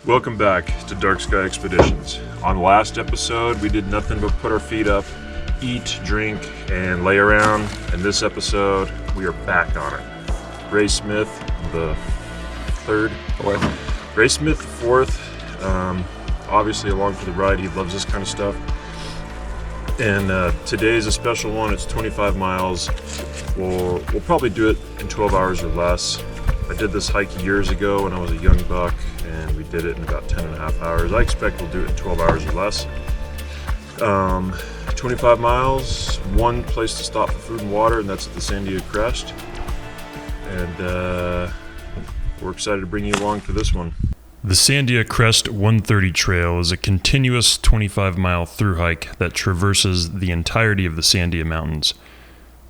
Welcome back to Dark Sky Expeditions. On the last episode, we did nothing but put our feet up, eat, drink, and lay around. In this episode, we are back on it. Ray Smith, the third. Ray Smith, the fourth. Obviously along for the ride. He loves this kind of stuff. And today's a special one. It's 25 miles. We'll probably do it in 12 hours or less. I did this hike years ago when I was a young buck, and we did it in about 10 and a half hours. I expect we'll do it in 12 hours or less. 25 miles, one place to stop for food and water, and that's at the Sandia Crest. And we're excited to bring you along for this one. The Sandia Crest 130 Trail is a continuous 25-mile through hike that traverses the entirety of the Sandia Mountains.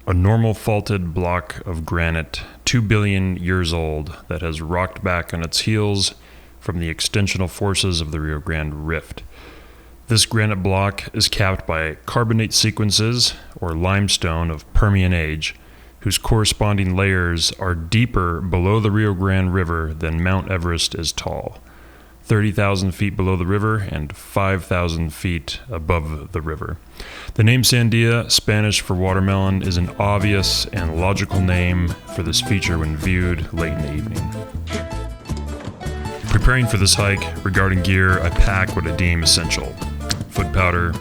A normal faulted block of granite 2 billion years old that has rocked back on its heels from the extensional forces of the Rio Grande Rift. This granite block is capped by carbonate sequences, or limestone of Permian age, whose corresponding layers are deeper below the Rio Grande River than Mount Everest is tall, 30,000 feet below the river and 5,000 feet above the river. The name Sandia, Spanish for watermelon, is an obvious and logical name for this feature when viewed late in the evening. Preparing for this hike, regarding gear, I pack what I deem essential: foot powder,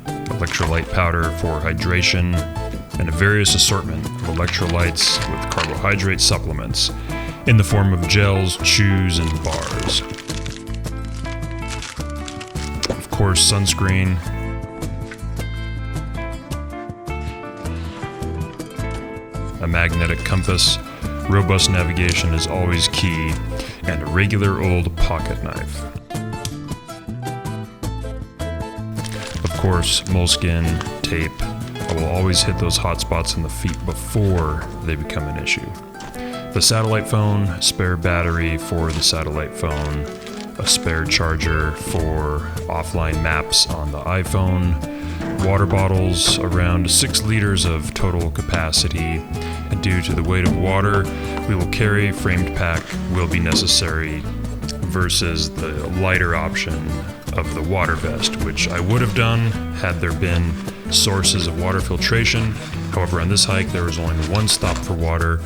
electrolyte powder for hydration, and a various assortment of electrolytes with carbohydrate supplements in the form of gels, chews, and bars. Of course, sunscreen, a magnetic compass, robust navigation is always key, and a regular old pocket knife. Of course, moleskin, tape. I will always hit those hot spots in the feet before they become an issue. The satellite phone, spare battery for the satellite phone, a spare charger for offline maps on the iPhone, water bottles, around 6 liters of total capacity, and due to the weight of water we will carry, framed pack will be necessary versus the lighter option of the water vest, which I would have done had there been sources of water filtration. However, on this hike there was only one stop for water,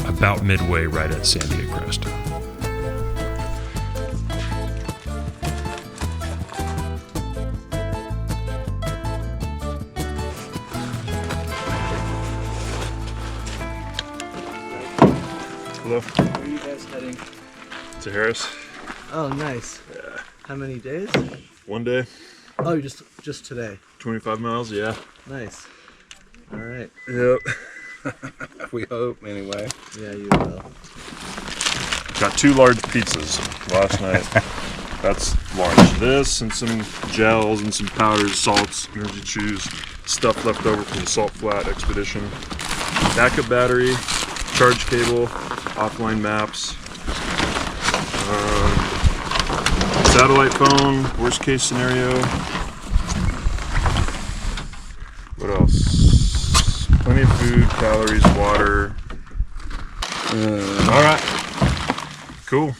about midway right at Sandia Crest. Hello. Where are you guys heading? To Harris. Oh, nice. Yeah. How many days? One day. Oh, you're just today. 25 miles, yeah. Nice. All right. Yep. We hope, anyway. Yeah, you will. Got 2 large pizzas last night. That's large. This and some gels and some powders, salts, energy chews, stuff left over from the Salt Flat expedition. Backup battery, charge cable, offline maps, satellite phone, worst case scenario. What else? Plenty of food, calories, water. All right. Cool.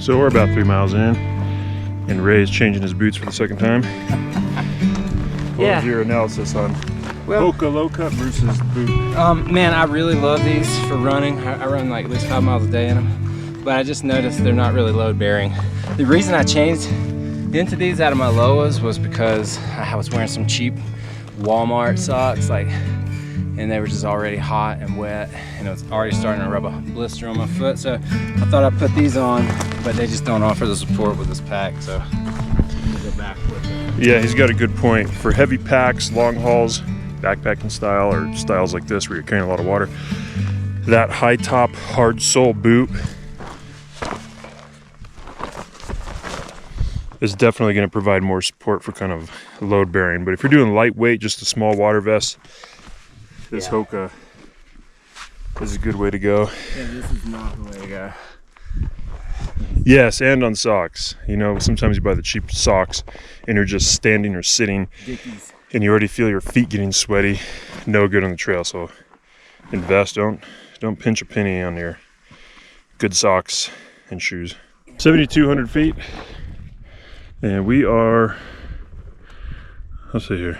So we're about 3 miles in, and Ray's changing his boots for the second time. What was your analysis on Hoka low cut versus boot? Man, I really love these for running. I run like at least 5 miles a day in them. but I just noticed they're not really load bearing. The reason I changed into these out of my Loas was because I was wearing some cheap Walmart socks, and they were just already hot and wet, and it was already starting to rub a blister on my foot. So I thought I'd put these on, but they just don't offer the support with this pack. So I'm gonna go back with it. Yeah, he's got a good point. For heavy packs, long hauls, backpacking style, or styles like this where you're carrying a lot of water, that high top, hard sole boot is definitely going to provide more support for kind of load bearing. But if you're doing lightweight, just a small water vest, this Hoka is a good way to go. Yeah, this is not the way to go. Yes, and on socks. You know, sometimes you buy the cheap socks and you're just standing or sitting Dickies. and you already feel your feet getting sweaty. No good on the trail. So invest, don't pinch a penny on your good socks and shoes. 7,200 feet. And we are, let's see here,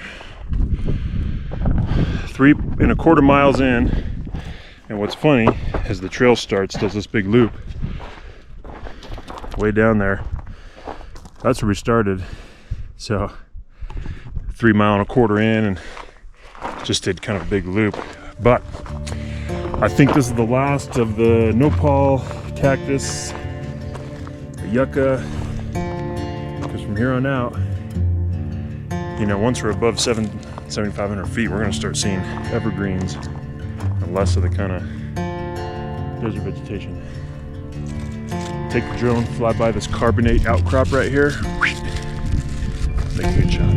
3.25 miles in. And what's funny is the trail starts, does this big loop way down there. That's where we started. So 3.25 miles in, and just did kind of a big loop. But I think this is the last of the nopal, cactus, yucca. Because from here on out, you know, once we're above 7,500 feet, we're going to start seeing evergreens and less of the kind of desert vegetation. Take the drone, fly by this carbonate outcrop right here. Make a good shot.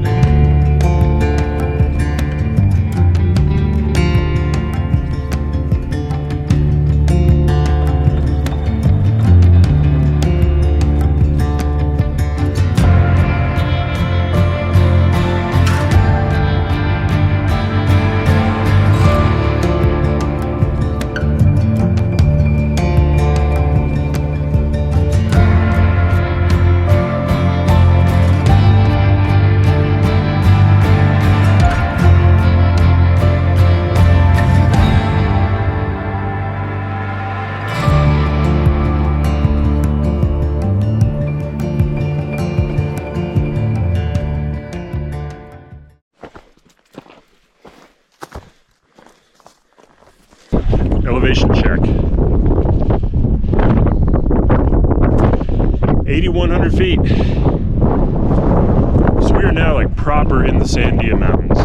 Elevation check. 8,100 feet. So we are now like proper in the Sandia Mountains.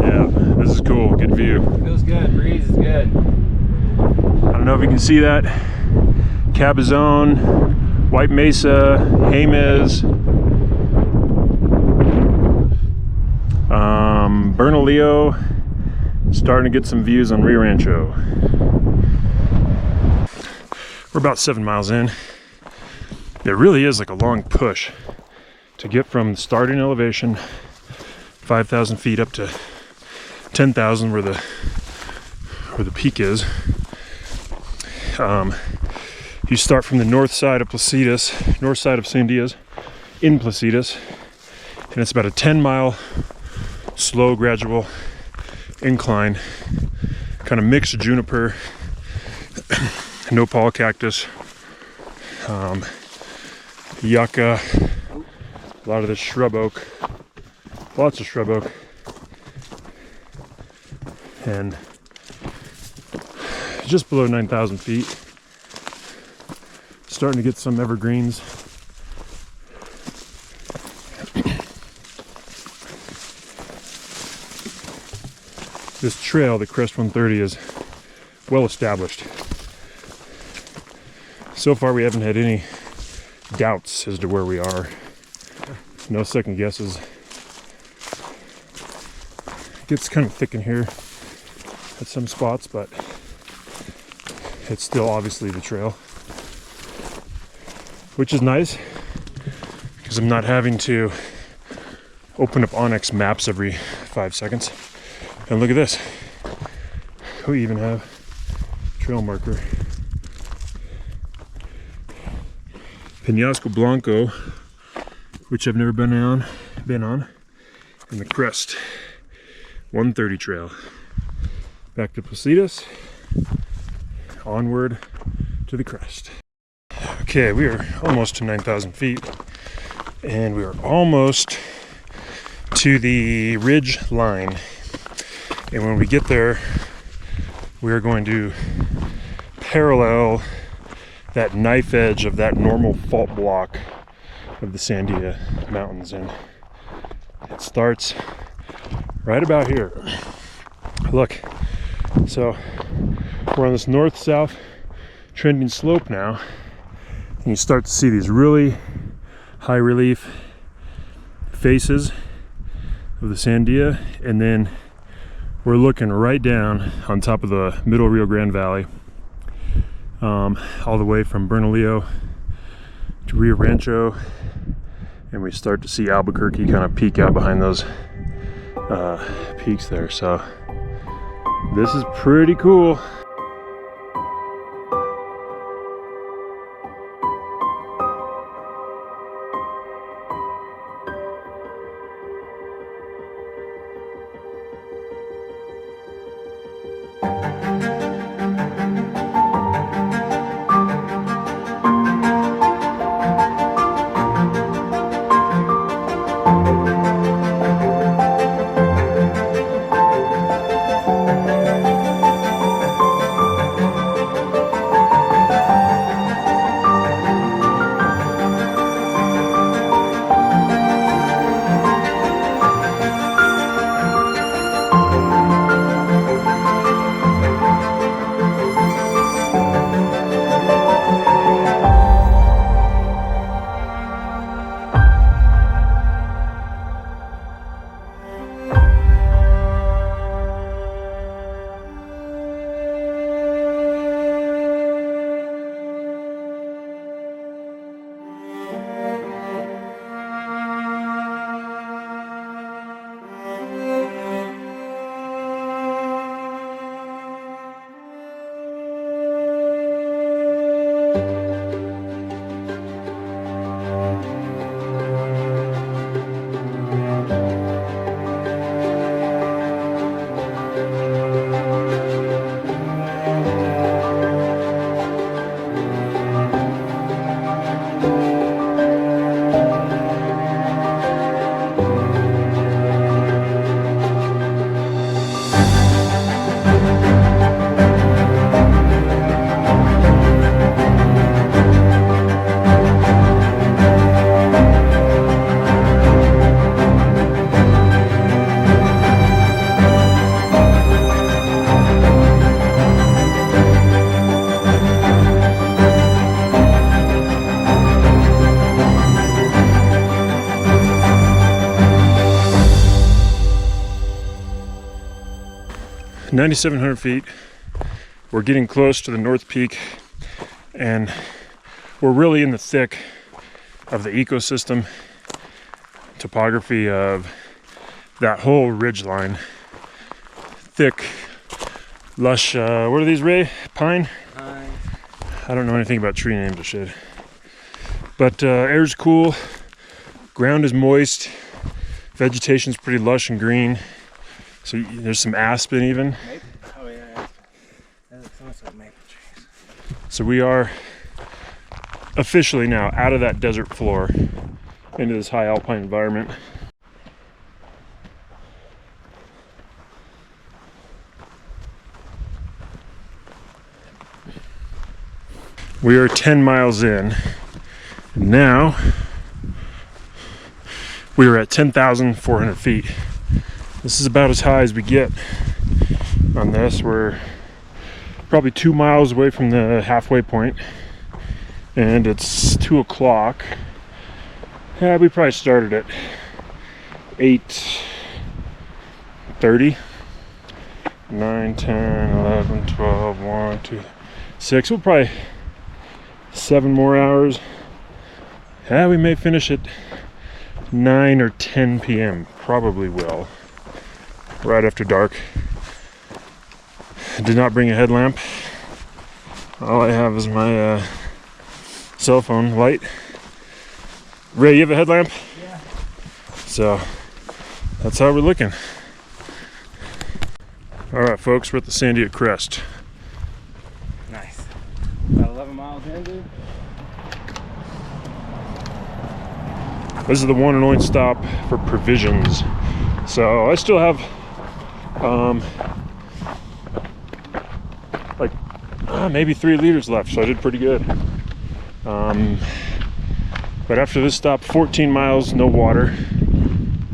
Yeah, this is cool. Good view. Feels good. Breeze is good. I don't know if you can see that. Cabazon, White Mesa, Jemez, Bernalillo. Starting to get some views on Rio Rancho. We're about 7 miles in. It really is like a long push to get from the starting elevation, 5,000 feet, up to 10,000 where the peak is. You start from the north side of Placitas, north side of Sandias, in Placitas, and it's about a 10-mile slow, gradual incline, kind of mixed juniper, nopal cactus, yucca, a lot of this shrub oak, lots of shrub oak, and just below 9,000 feet, starting to get some evergreens. This trail, the Crest 130, is well established. So far we haven't had any doubts as to where we are. No second guesses. It gets kind of thick in here at some spots, but it's still obviously the trail, which is nice because I'm not having to open up Onyx maps every 5 seconds. And look at this. We even have trail marker. Penasco Blanco, which I've never been on, and the Crest 130 trail. Back to Placitas, onward to the crest. Okay, we are almost to 9,000 feet, and we are almost to the ridge line. And when we get there, we are going to parallel that knife edge of that normal fault block of the Sandia Mountains, and it starts right about here. Look, so we're on this north-south trending slope now, and you start to see these really high relief faces of the Sandia, and then we're looking right down on top of the middle Rio Grande Valley, all the way from Bernalillo to Rio Rancho, and we start to see Albuquerque kind of peek out behind those peaks there. So this is pretty cool. $9,700 feet. We're getting close to the North Peak, and we're really in the thick of the ecosystem topography of that whole ridge line. Thick, lush, what are these, Ray? Pine? Pine. I don't know anything about tree names or shit. But air's cool, ground is moist, vegetation's pretty lush and green. So there's some aspen even. Maple. Oh yeah, aspen. That's almost like maple trees. So we are officially now out of that desert floor into this high alpine environment. We are 10 miles in. Now we are at 10,400 feet. This is about as high as we get on this. We're probably 2 miles away from the halfway point, and it's 2 o'clock. Yeah, we probably started at 8:30. 9, 10, 11, 12, 1, 2, 6. We'll probably 7 more hours. Yeah, we may finish at 9 or 10 p.m. Probably will. Right after dark. I did not bring a headlamp. All I have is my cell phone light. Ray, you have a headlamp? Yeah. So that's how we're looking. All right, folks, we're at the Sandia Crest. Nice. Got a 11 miles in, dude. This is the one and only stop for provisions. So I still have like maybe 3 liters left, so I did pretty good. But after this stop, 14 miles, no water.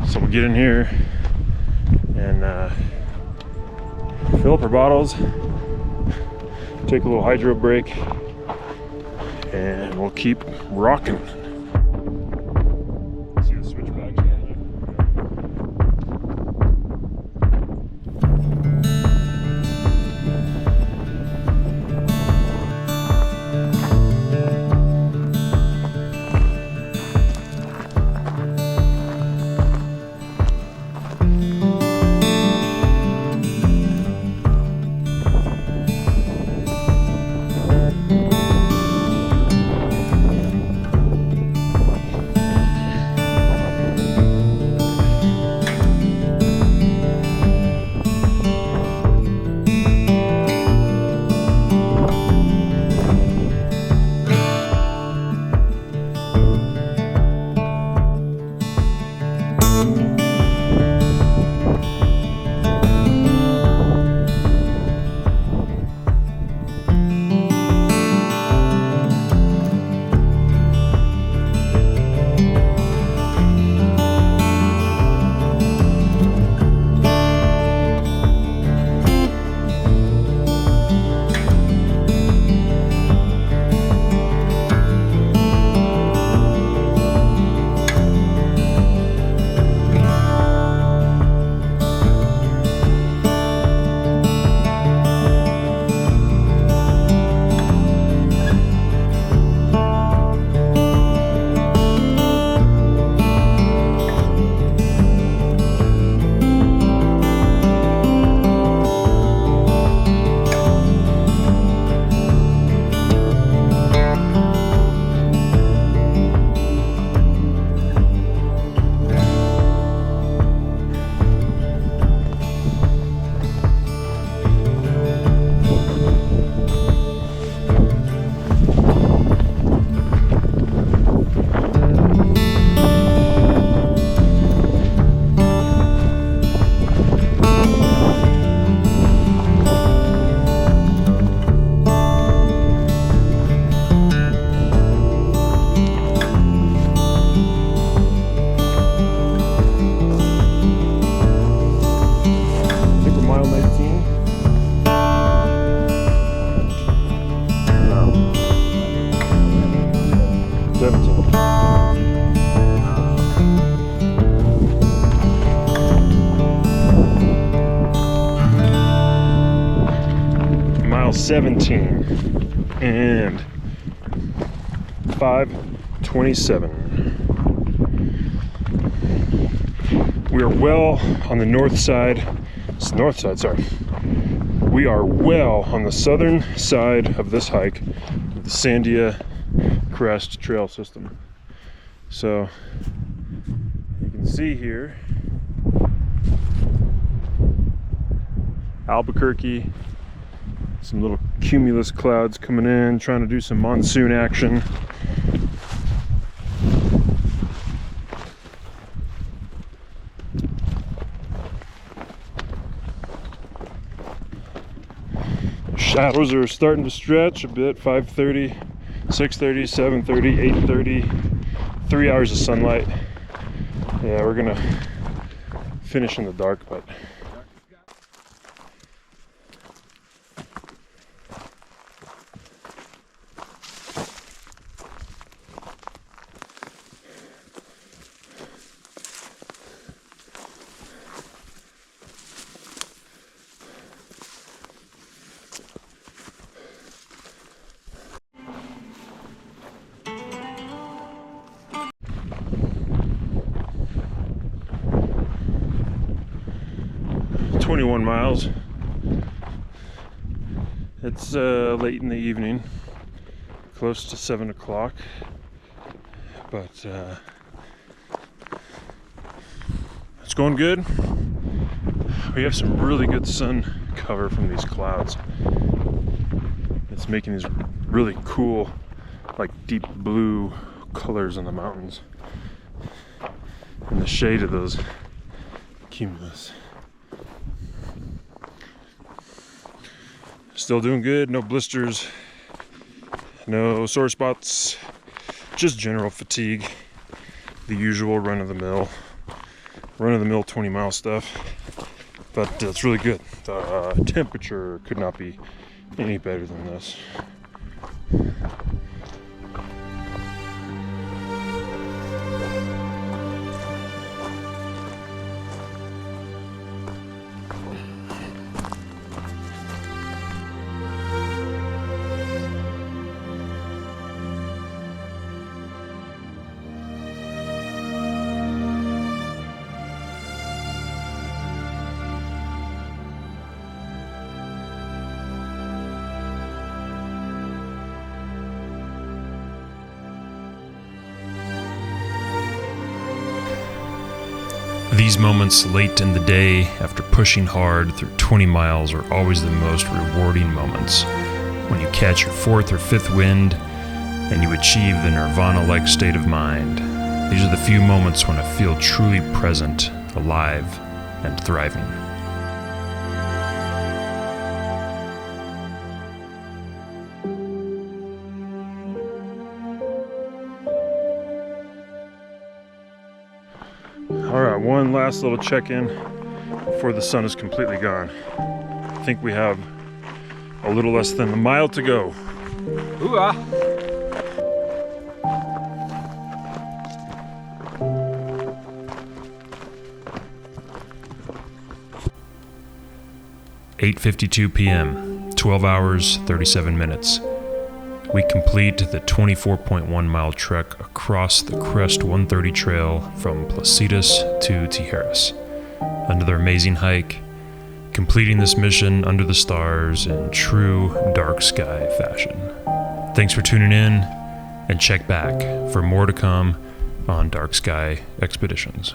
So we'll get in here and fill up our bottles, take a little hydro break, and we'll keep rocking. See the switchbacks down there. Mile 17 and 5:27. We are well on the north side. It's the north side, sorry. We are well on the southern side of this hike of the Sandia Crest Trail system. So you can see here Albuquerque, some little cumulus clouds coming in, trying to do some monsoon action. Shadows are starting to stretch a bit. 5:30, 6:30, 7:30, 8:30. 3 hours of sunlight. Yeah, we're gonna finish in the dark, but miles. It's late in the evening, close to 7 o'clock, but it's going good. We have some really good sun cover from these clouds. It's making these really cool, like deep blue colors on the mountains in the shade of those cumulus. Still doing good, no blisters, no sore spots, just general fatigue, the usual run-of-the-mill 20-mile stuff, but it's really good. The temperature could not be any better than this. These moments late in the day after pushing hard through 20 miles are always the most rewarding moments. When you catch your fourth or fifth wind and you achieve the nirvana-like state of mind. These are the few moments when I feel truly present, alive, and thriving. All right, one last little check-in before the sun is completely gone. I think we have a little less than a mile to go. Ooh-ah. (8:52 p.m.), 12 hours, 37 minutes. We complete the 24.1 mile trek across the Crest 130 trail from Placitas to Tijeras. Another amazing hike, completing this mission under the stars in true dark sky fashion. Thanks for tuning in, and check back for more to come on Dark Sky Expeditions.